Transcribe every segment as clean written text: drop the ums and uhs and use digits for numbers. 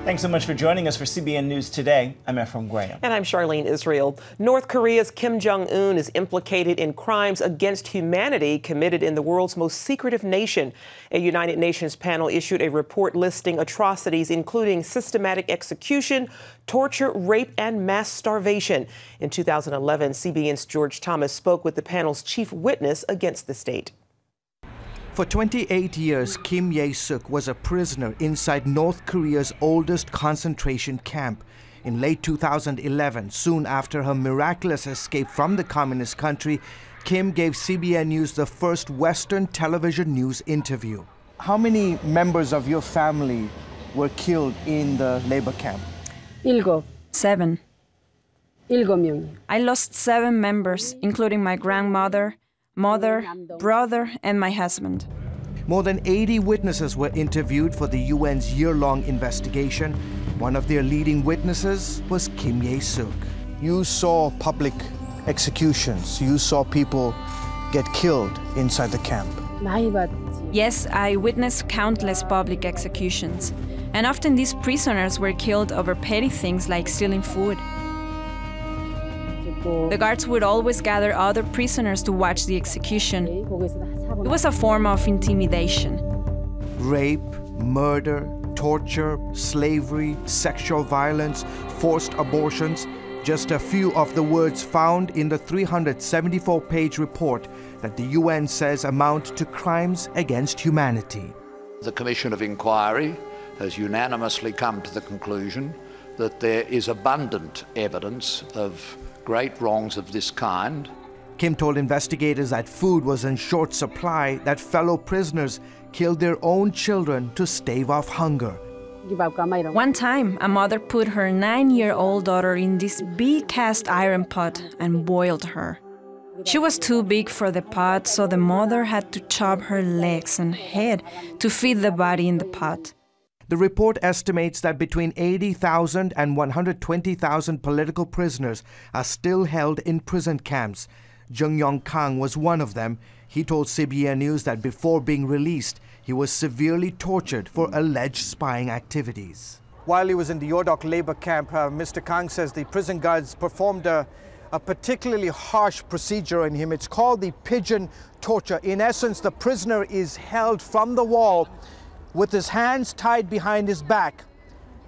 Thanks so much for joining us for CBN News Today. I'm Ephraim Graham. And I'm Charlene Israel. North Korea's Kim Jong-un is implicated in crimes against humanity committed in the world's most secretive nation. A United Nations panel issued a report listing atrocities including systematic execution, torture, rape, and mass starvation. In 2011, CBN's George Thomas spoke with the panel's chief witness against the state. For 28 years, Kim Ye-suk was a prisoner inside North Korea's oldest concentration camp. In late 2011, soon after her miraculous escape from the communist country, Kim gave CBN News the first Western television news interview. How many members of your family were killed in the labor camp? 7. I lost 7 members, including my grandmother, mother, brother, and my husband. More than 80 witnesses were interviewed for the UN's year-long investigation. One of their leading witnesses was Kim Ye-suk. You saw public executions. You saw people get killed inside the camp. Yes, I witnessed countless public executions. And often these prisoners were killed over petty things like stealing food. The guards would always gather other prisoners to watch the execution. It was a form of intimidation. Rape, murder, torture, slavery, sexual violence, forced abortions, just a few of the words found in the 374-page report that the UN says amount to crimes against humanity. The Commission of Inquiry has unanimously come to the conclusion that there is abundant evidence of great wrongs of this kind. Kim told investigators that food was in short supply, that fellow prisoners killed their own children to stave off hunger. One time, a mother put her 9-year-old daughter in this big cast iron pot and boiled her. She was too big for the pot, so the mother had to chop her legs and head to feed the body in the pot. The report estimates that between 80,000 and 120,000 political prisoners are still held in prison camps. Jung Yong-kang was one of them. He told CBN News that before being released, he was severely tortured for alleged spying activities. While he was in the Yodok labor camp, Mr. Kang says the prison guards performed a particularly harsh procedure on him. It's called the pigeon torture. In essence, the prisoner is held from the wall with his hands tied behind his back,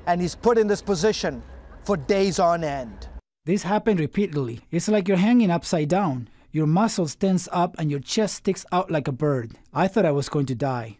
and he's put in this position for days on end. This happened repeatedly. It's like you're hanging upside down. Your muscles tense up and your chest sticks out like a bird. I thought I was going to die.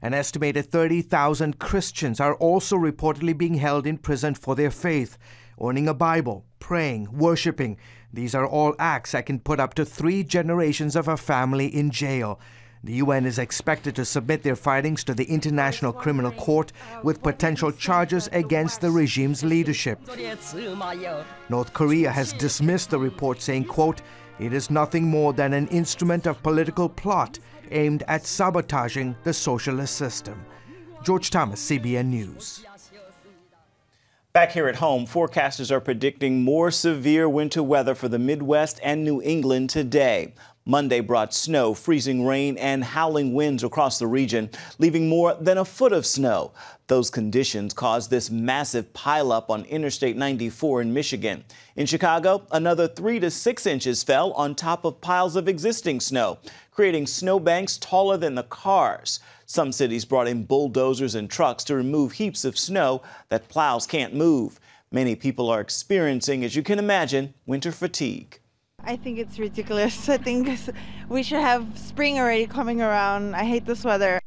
An estimated 30,000 Christians are also reportedly being held in prison for their faith, owning a Bible, praying, worshiping. These are all acts that can put up to 3 generations of a family in jail. The UN is expected to submit their findings to the International Criminal Court with potential charges against the regime's leadership. North Korea has dismissed the report, saying, quote, "It is nothing more than an instrument of political plot aimed at sabotaging the socialist system." George Thomas, CBN News. Back here at home, forecasters are predicting more severe winter weather for the Midwest and New England today. Monday brought snow, freezing rain, and howling winds across the region, leaving more than a foot of snow. Those conditions caused this massive pileup on Interstate 94 in Michigan. In Chicago, another 3 to 6 inches fell on top of piles of existing snow, creating snowbanks taller than the cars. Some cities brought in bulldozers and trucks to remove heaps of snow that plows can't move. Many people are experiencing, as you can imagine, winter fatigue. I think it's ridiculous. I think we should have spring already coming around. I hate this weather.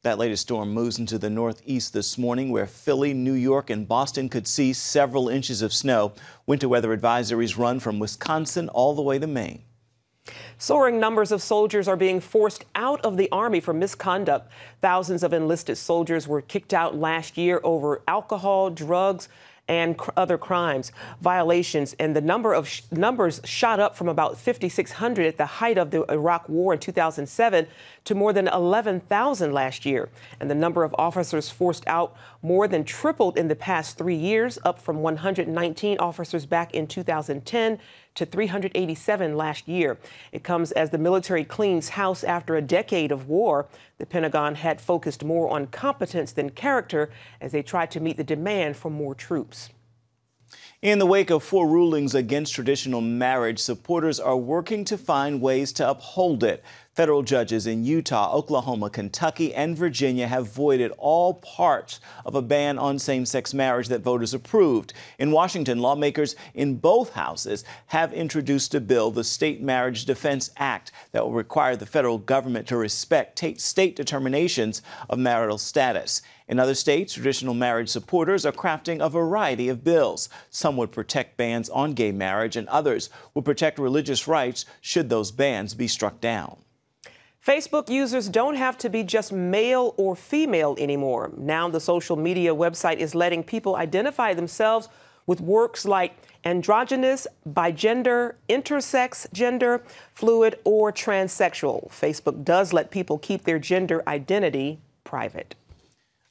That latest storm moves into the northeast this morning, where Philly, New York, and Boston could see several inches of snow. Winter weather advisories run from Wisconsin all the way to Maine. Soaring numbers of soldiers are being forced out of the Army for misconduct. Thousands of enlisted soldiers were kicked out last year over alcohol, drugs, and other crimes violations, and the numbers shot up from about 5,600 at the height of the Iraq War in 2007 to more than 11,000 last year. And the number of officers forced out more than tripled in the past 3 years, up from 119 officers back in 2010 to 387 last year. It comes as the military cleans house after a decade of war. The Pentagon had focused more on competence than character as they tried to meet the demand for more troops. In the wake of 4 rulings against traditional marriage, supporters are working to find ways to uphold it. Federal judges in Utah, Oklahoma, Kentucky, and Virginia have voided all parts of a ban on same-sex marriage that voters approved. In Washington, lawmakers in both houses have introduced a bill, the State Marriage Defense Act, that will require the federal government to respect state determinations of marital status. In other states, traditional marriage supporters are crafting a variety of bills. Some would protect bans on gay marriage, and others would protect religious rights should those bans be struck down. Facebook users don't have to be just male or female anymore. Now the social media website is letting people identify themselves with words like androgynous, bigender, intersex, gender, fluid, or transsexual. Facebook does let people keep their gender identity private.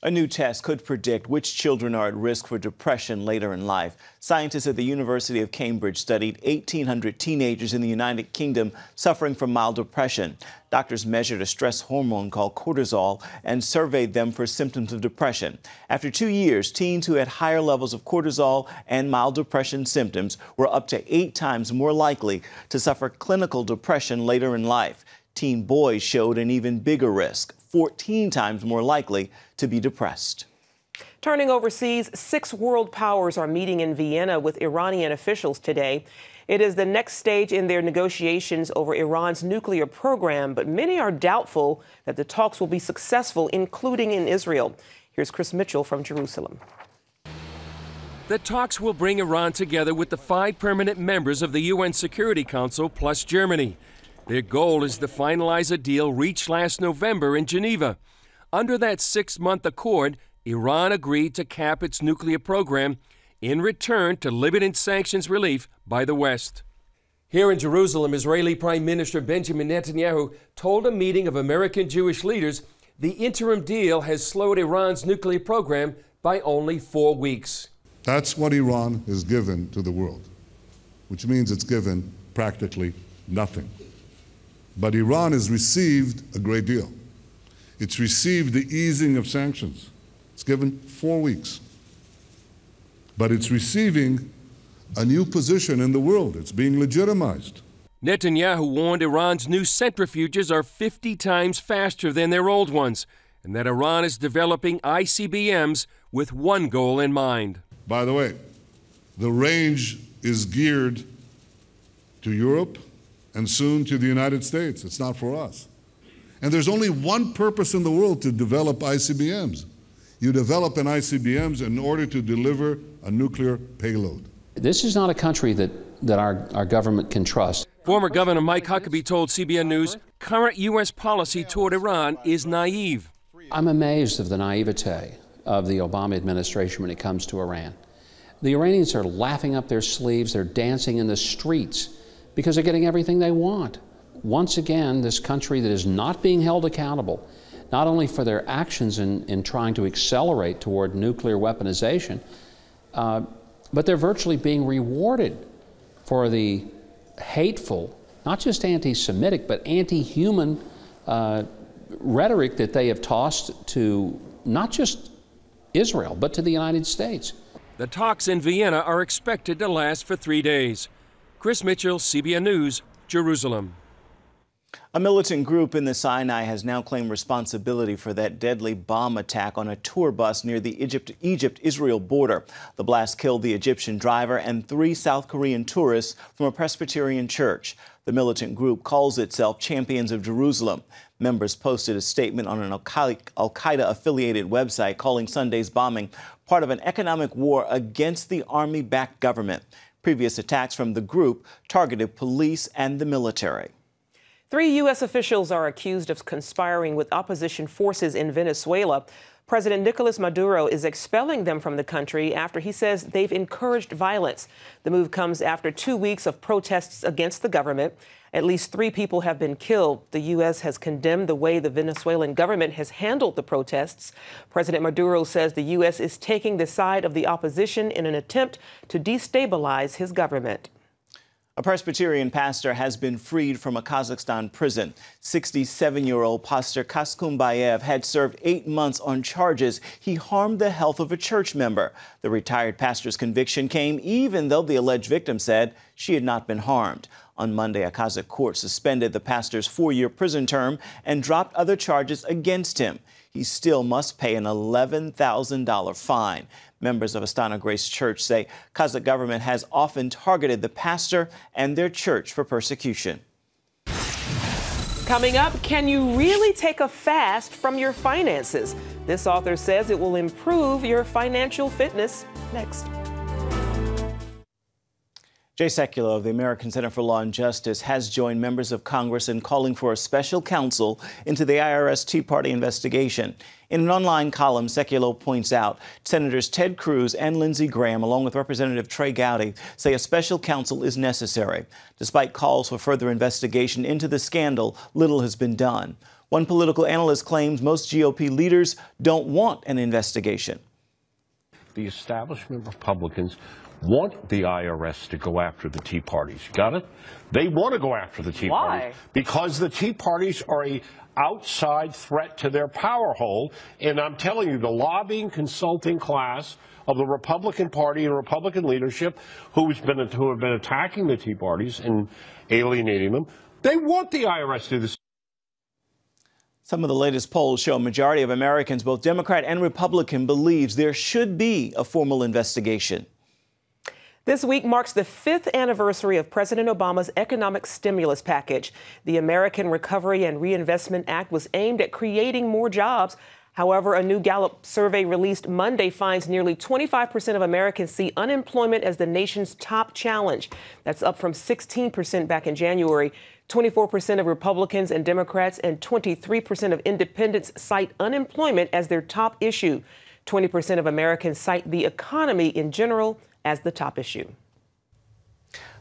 A new test could predict which children are at risk for depression later in life. Scientists at the University of Cambridge studied 1,800 teenagers in the United Kingdom suffering from mild depression. Doctors measured a stress hormone called cortisol and surveyed them for symptoms of depression. After 2 years, teens who had higher levels of cortisol and mild depression symptoms were up to 8 times more likely to suffer clinical depression later in life. Teen boys showed an even bigger risk, 14 times more likely to be depressed. Turning overseas, 6 world powers are meeting in Vienna with Iranian officials today. It is the next stage in their negotiations over Iran's nuclear program, but many are doubtful that the talks will be successful, including in Israel. Here's Chris Mitchell from Jerusalem. The talks will bring Iran together with the 5 permanent members of the UN Security Council plus Germany. Their goal is to finalize a deal reached last November in Geneva. Under that 6-month accord, Iran agreed to cap its nuclear program in return to limited sanctions relief by the West. Here in Jerusalem, Israeli Prime Minister Benjamin Netanyahu told a meeting of American Jewish leaders the interim deal has slowed Iran's nuclear program by only 4 weeks. That's what Iran has given to the world, which means it's given practically nothing. But Iran has received a great deal. It's received the easing of sanctions. It's given 4 weeks. But it's receiving a new position in the world. It's being legitimized. Netanyahu warned Iran's new centrifuges are 50 times faster than their old ones, and that Iran is developing ICBMs with one goal in mind. By the way, the range is geared to Europe and soon to the United States. It's not for us. And there's only one purpose in the world to develop ICBMs. You develop an ICBMs in order to deliver a nuclear payload. This is not a country that our government can trust. Former Governor Mike Huckabee told CBN News current U.S. policy toward Iran is naive. I'm amazed of the naivete of the Obama administration when it comes to Iran. The Iranians are laughing up their sleeves. They're dancing in the streets because they're getting everything they want. Once again, this country that is not being held accountable, not only for their actions in trying to accelerate toward nuclear weaponization, but they're virtually being rewarded for the hateful, not just anti-Semitic, but anti-human rhetoric that they have tossed to not just Israel, but to the United States. The talks in Vienna are expected to last for 3 days. Chris Mitchell, CBN News, Jerusalem. A militant group in the Sinai has now claimed responsibility for that deadly bomb attack on a tour bus near the Egypt-Israel border. The blast killed the Egyptian driver and 3 South Korean tourists from a Presbyterian church. The militant group calls itself Champions of Jerusalem. Members posted a statement on an Al-Qaeda-affiliated website calling Sunday's bombing part of an economic war against the army-backed government. Previous attacks from the group targeted police and the military. 3 U.S. officials are accused of conspiring with opposition forces in Venezuela. President Nicolas Maduro is expelling them from the country after he says they've encouraged violence. The move comes after 2 weeks of protests against the government. At least 3 people have been killed. The U.S. has condemned the way the Venezuelan government has handled the protests. President Maduro says the U.S. is taking the side of the opposition in an attempt to destabilize his government. A Presbyterian pastor has been freed from a Kazakhstan prison. 67-year-old Pastor Kaskumbayev had served 8 months on charges he harmed the health of a church member. The retired pastor's conviction came even though the alleged victim said she had not been harmed. On Monday, a Kazakh court suspended the pastor's 4-year prison term and dropped other charges against him. He still must pay an $11,000 fine. Members of Astana Grace Church say Kazakh government has often targeted the pastor and their church for persecution. Coming up, can you really take a fast from your finances? This author says it will improve your financial fitness. Next. Jay Sekulow of the American Center for Law and Justice has joined members of Congress in calling for a special counsel into the IRS Tea Party investigation. In an online column, Sekulow points out Senators Ted Cruz and Lindsey Graham, along with Representative Trey Gowdy, say a special counsel is necessary. Despite calls for further investigation into the scandal, little has been done. One political analyst claims most GOP leaders don't want an investigation. The establishment Republicans want the IRS to go after the Tea Parties. Got it? They want to go after the Tea Parties because the Tea Parties are a outside threat to their power hold. And I'm telling you, the lobbying consulting class of the Republican Party and Republican leadership who have been attacking the Tea Parties and alienating them, they want the IRS to do this. Some of the latest polls show a majority of Americans, both Democrat and Republican, believes there should be a formal investigation. This week marks the 5th anniversary of President Obama's economic stimulus package. The American Recovery and Reinvestment Act was aimed at creating more jobs. However, a new Gallup survey released Monday finds nearly 25% of Americans see unemployment as the nation's top challenge. That's up from 16% back in January. 24% of Republicans and Democrats and 23% of independents cite unemployment as their top issue. 20% of Americans cite the economy in general as the top issue.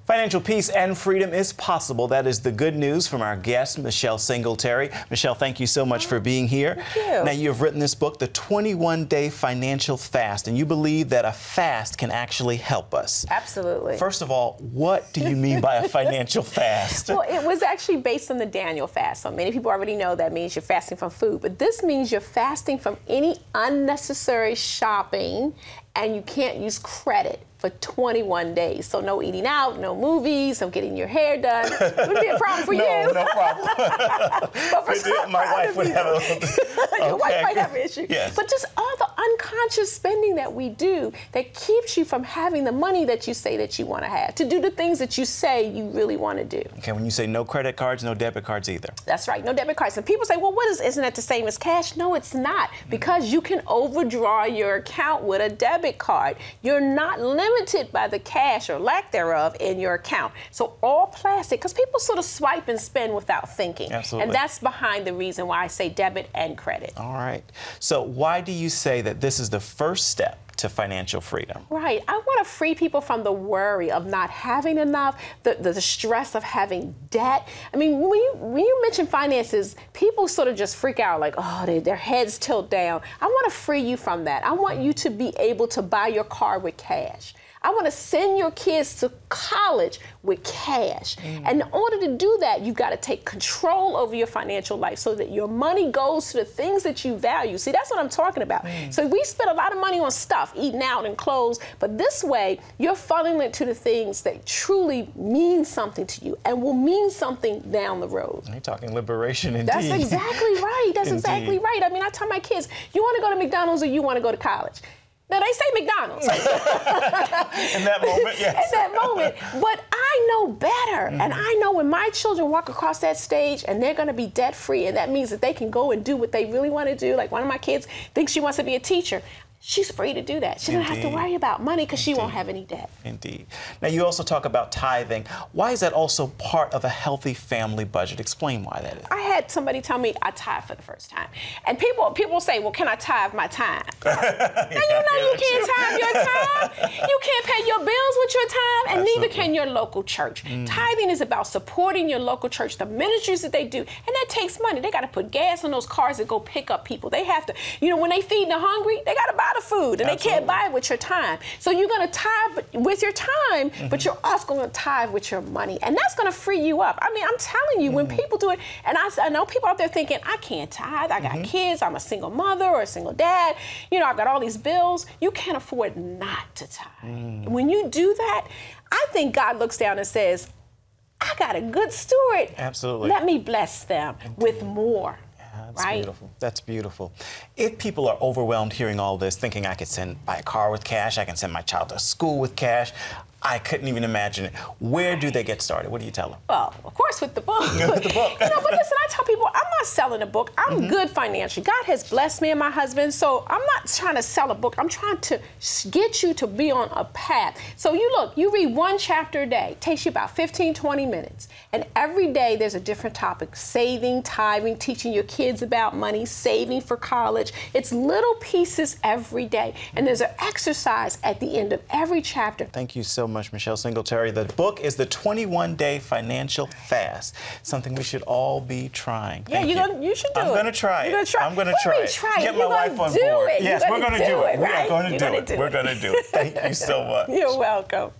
Financial peace and freedom is possible. That is the good news from our guest, Michelle Singletary. Michelle, thank you so much for being here. Thank you. Now, you have written this book, The 21-Day Financial Fast, and you believe that a fast can actually help us. Absolutely. First of all, what do you mean by a financial fast? Well, it was actually based on the Daniel fast. So many people already know that means you're fasting from food, but this means you're fasting from any unnecessary shopping, and you can't use credit for 21 days. So no eating out, no movies, no getting your hair done. It would be a problem for you. No problem. But for my wife would have your wife might have an issue. Yes. But just all the unconscious spending that we do that keeps you from having the money that you say that you want to have, to do the things that you say you really want to do. Okay, when you say no credit cards, no debit cards either. That's right, no debit cards. And people say, well, isn't that the same as cash? No, it's not, because you can overdraw your account with a debit card. You're not limited by the cash or lack thereof in your account. So all plastic, because people sort of swipe and spend without thinking. Absolutely. And that's behind the reason why I say debit and credit. All right. So why do you say that this is the first step to financial freedom? Right. I want to free people from the worry of not having enough, the stress of having debt. I mean, when you mention finances, people sort of just freak out like, oh, their heads tilt down. I want to free you from that. I want you to be able to buy your car with cash. I want to send your kids to college with cash. And in order to do that, you've got to take control over your financial life so that your money goes to the things that you value. See, that's what I'm talking about. So we spend a lot of money on stuff, eating out and clothes, but this way, you're funneling it to the things that truly mean something to you and will mean something down the road. You're talking liberation indeed. That's exactly right. That's exactly right. I mean, I tell my kids, you want to go to McDonald's or you want to go to college? Now, they say McDonald's. In that moment, yes. In that moment. But I know better. And I know when my children walk across that stage and they're going to be debt-free, and that means that they can go and do what they really want to do. Like one of my kids thinks she wants to be a teacher. She's free to do that. She doesn't have to worry about money because she won't have any debt. Indeed. Now, you also talk about tithing. Why is that also part of a healthy family budget? Explain why that is. I had somebody tell me I tithe for the first time. And people say, well, can I tithe my time? Now, you know you can't tithe your time. You can't pay your bills with your time, and neither can your local church. Tithing is about supporting your local church, the ministries that they do, and that takes money. They got to put gas in those cars that go pick up people. They have to, when they feed the hungry, they got to buy lot of food, and they can't buy it with your time. So you're going to tithe with your time, but you're also going to tithe with your money, and that's going to free you up. I mean, I'm telling you, when people do it, and I know people out there thinking, I can't tithe, I got kids, I'm a single mother or a single dad, you know, I've got all these bills. You can't afford not to tithe. When you do that, I think God looks down and says, I got a good steward. Absolutely. Let me bless them with more. That's beautiful. That's beautiful. If people are overwhelmed hearing all this, thinking I could buy a car with cash, I can send my child to school with cash, I couldn't even imagine it. Where do they get started? What do you tell them? Well, of course, with the book. With the book. You know, but listen, I tell people, I'm not selling a book. I'm good financially. God has blessed me and my husband, so I'm not trying to sell a book. I'm trying to get you to be on a path. So you read one chapter a day. It takes you about 15, 20 minutes. And every day there's a different topic. Saving, tithing, teaching your kids about money, saving for college. It's little pieces every day. And there's an exercise at the end of every chapter. Thank you so much, Michelle Singletary. The book is the 21-Day Financial Fast, something we should all be trying. Yeah, you should do it. I'm going to try it. You're going to try. I'm going to try it. Get my wife on board. Yes, we're going to do it. We are going to do it. We're going to do it. Thank you so much. You're welcome.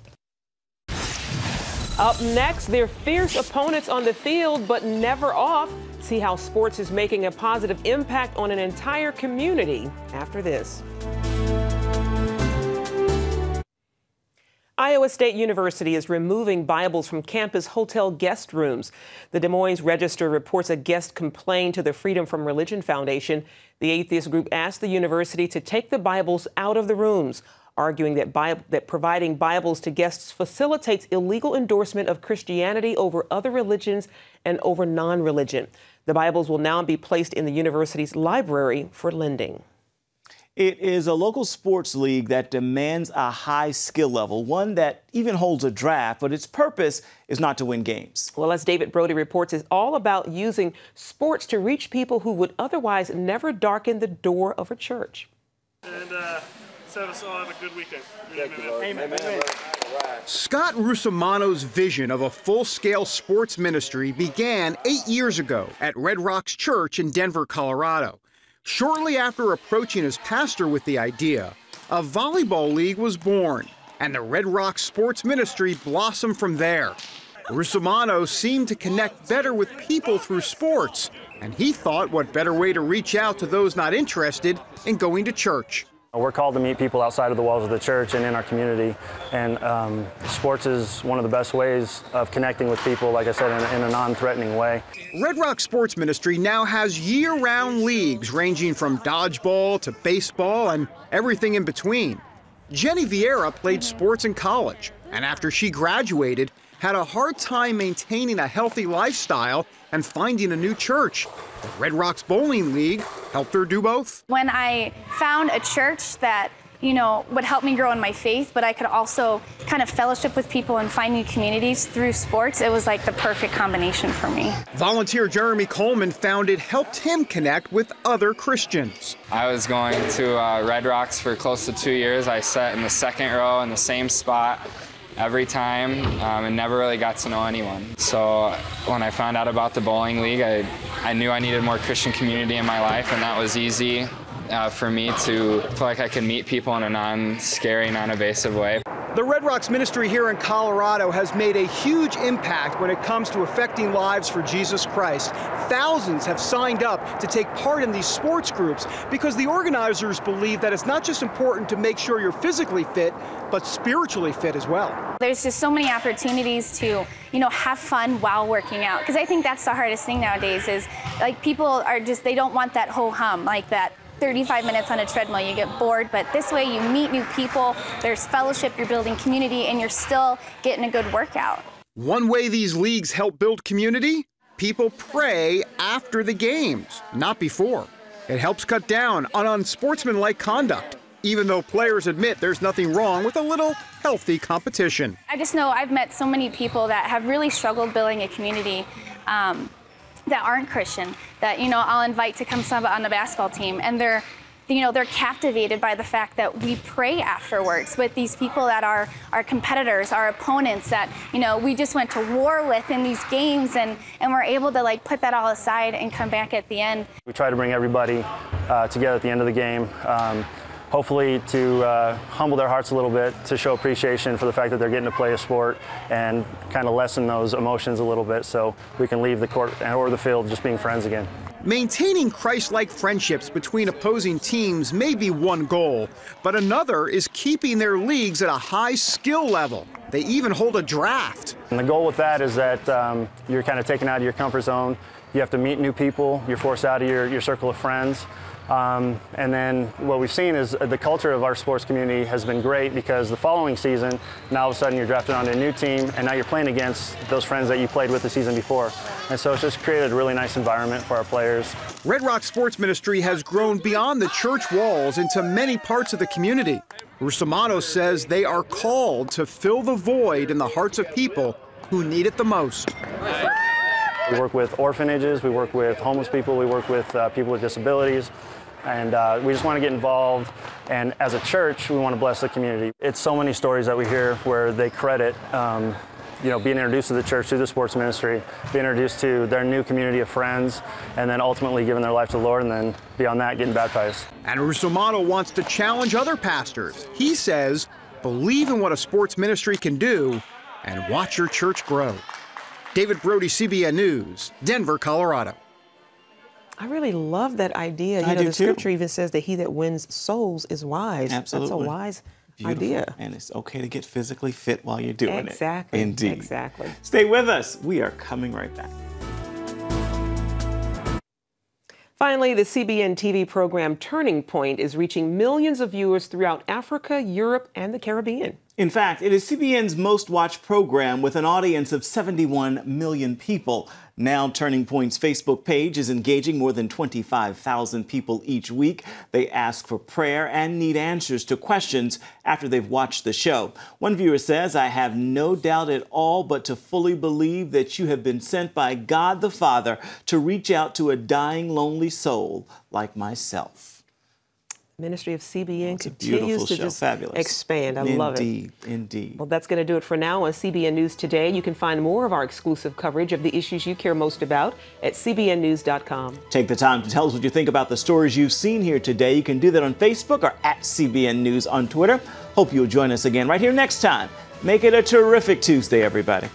Up next, they're fierce opponents on the field, but never off. See how sports is making a positive impact on an entire community after this. Iowa State University is removing Bibles from campus hotel guest rooms. The Des Moines Register reports a guest complained to the Freedom from Religion Foundation. The atheist group asked the university to take the Bibles out of the rooms, arguing that providing Bibles to guests facilitates illegal endorsement of Christianity over other religions and over non-religion. The Bibles will now be placed in the university's library for lending. It is a local sports league that demands a high skill level, one that even holds a draft, but its purpose is not to win games. Well, as David Brody reports, it's all about using sports to reach people who would otherwise never darken the door of a church. And set us all have a good weekend. Amen. Scott Rusomano's vision of a full-scale sports ministry began 8 years ago at Red Rocks Church in Denver, Colorado. Shortly after approaching his pastor with the idea, a volleyball league was born, and the Red Rocks Sports Ministry blossomed from there. Rusomano seemed to connect better with people through sports, and he thought what better way to reach out to those not interested in going to church. We're called to meet people outside of the walls of the church and in our community, and sports is one of the best ways of connecting with people, like I said, in a non-threatening way. Red Rock Sports Ministry now has year-round leagues ranging from dodgeball to baseball and everything in between. Jenny Vieira played sports in college, and after she graduated, had a hard time maintaining a healthy lifestyle and finding a new church. The Red Rocks Bowling League helped her do both. When I found a church that, would help me grow in my faith, but I could also kind of fellowship with people and find new communities through sports, it was like the perfect combination for me. Volunteer Jeremy Coleman found it helped him connect with other Christians. I was going to Red Rocks for close to 2 years. I sat in the second row in the same spot every time and never really got to know anyone. So when I found out about the bowling league, I knew I needed more Christian community in my life, and that was easy for me to feel like I could meet people in a non-scary, non-evasive way. The Red Rocks ministry here in Colorado has made a huge impact when it comes to affecting lives for Jesus Christ. Thousands have signed up to take part in these sports groups because the organizers believe that it's not just important to make sure you're physically fit, but spiritually fit as well. There's just so many opportunities to, have fun while working out. Because I think that's the hardest thing nowadays is, like, people are just, they don't want that ho-hum, like that 35 minutes on a treadmill, you get bored, but this way you meet new people, there's fellowship, you're building community, and you're still getting a good workout. One way these leagues help build community, people pray after the games, not before. It helps cut down on unsportsmanlike conduct, even though players admit there's nothing wrong with a little healthy competition. I just know I've met so many people that have really struggled building a community that aren't Christian, that, I'll invite to come sub on the basketball team, and they're captivated by the fact that we pray afterwards with these people that are our competitors, our opponents that, we just went to war with in these games, and we're able to, put that all aside and come back at the end. We try to bring everybody together at the end of the game. hopefully to humble their hearts a little bit, to show appreciation for the fact that they're getting to play a sport and kind of lessen those emotions a little bit so we can leave the court or the field just being friends again. Maintaining Christ-like friendships between opposing teams may be one goal, but another is keeping their leagues at a high skill level. They even hold a draft. And the goal with that is that you're kind of taken out of your comfort zone. You have to meet new people. You're forced out of your circle of friends. And then what we've seen is the culture of our sports community has been great, because the following season, now all of a sudden you're drafted onto a new team, and now you're playing against those friends that you played with the season before. And so it's just created a really nice environment for our players. Red Rock Sports Ministry has grown beyond the church walls into many parts of the community. Rusamanos says they are called to fill the void in the hearts of people who need it the most. We work with orphanages, we work with homeless people, we work with people with disabilities, and we just want to get involved. And as a church, we want to bless the community. It's so many stories that we hear where they credit being introduced to the church through the sports ministry, being introduced to their new community of friends, and then ultimately giving their life to the Lord, and then beyond that, getting baptized. And Rusamanos wants to challenge other pastors. He says, believe in what a sports ministry can do and watch your church grow. David Brody, CBN News, Denver, Colorado. I really love that idea. I do the too. scripture even says that he that wins souls is wise. Absolutely. That's a wise Beautiful. idea. And it's okay to get physically fit while you're doing Exactly. it. Indeed. Exactly. Stay with us. We are coming right back. Finally, the CBN TV program Turning Point is reaching millions of viewers throughout Africa, Europe, and the Caribbean. In fact, it is CBN's most watched program with an audience of 71 million people. Now, Turning Point's Facebook page is engaging more than 25,000 people each week. They ask for prayer and need answers to questions after they've watched the show. One viewer says, "I have no doubt at all but to fully believe that you have been sent by God the Father to reach out to a dying, lonely soul like myself." Ministry of CBN It's a continues beautiful to show. just Fabulous. expand. I love it. Indeed, indeed. Well, that's going to do it for now on CBN News Today. You can find more of our exclusive coverage of the issues you care most about at cbnnews.com. Take the time to tell us what you think about the stories you've seen here today. You can do that on Facebook or at CBN News on Twitter. Hope you'll join us again right here next time. Make it a terrific Tuesday, everybody.